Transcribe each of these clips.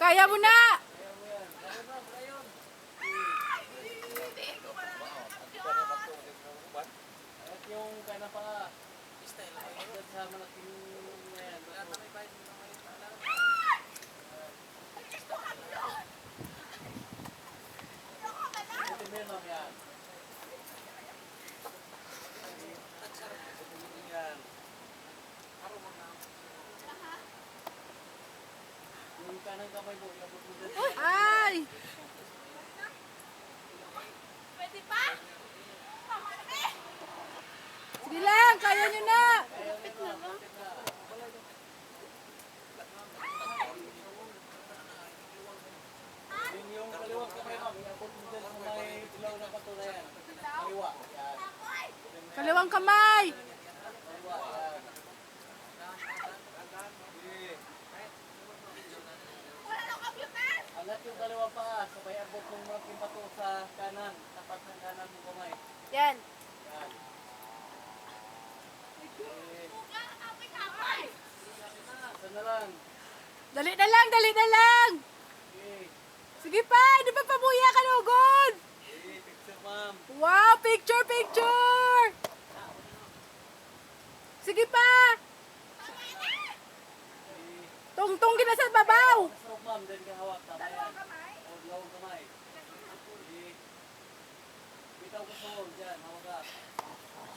Kaya mo na! At yung kana pa sa malaking yan. Ito meron yan. Yan. Yung kanang kamay mo, ilabot mo dito. Ay! Pwede pa? Sige lang, kaya nyo na! Lapit na ba? Yung kaliwang kamay mo, ilabot mo dito sa may ilaw na patulayan. Kaliwa. Yan. Kaliwang kamay! Kaliwa. Yan. Wala na computer! Angat yung kaliwang paa, sabay abot ng malaking pato sa kanan, tapat ng kanan mo kamay. Yan. Yan. Buka, kapay-kapay! Sana lang. Dali na lang, dali na lang! Okay. Sige pa, di ba pabuya ka lugod? Okay, picture ma'am. Wow, picture, picture! Sige pa! Okay. Tungtong gina sa babaw! Masarap ma'am, then kahawak. Tama yan. O, dalawang kamay. Okay. Bitaw ko sa wall, dyan, hawak ka.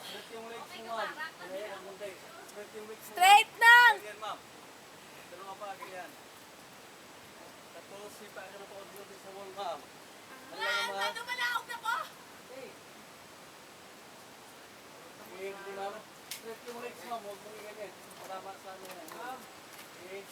Straight yung legs mo ma'am. Ayan, ang munti. Straight yung legs mo. Straight lang! Ganyan ma'am. Dalawa pa, ganyan. Tapos, sipa ka na pa sa wall ma'am. Dalawa ma'am. Ano malaog na ko? Okay, hindi ma'am. Straight yung legs ma'am, huwag mong iganyan. Para sa ano yan. Okay.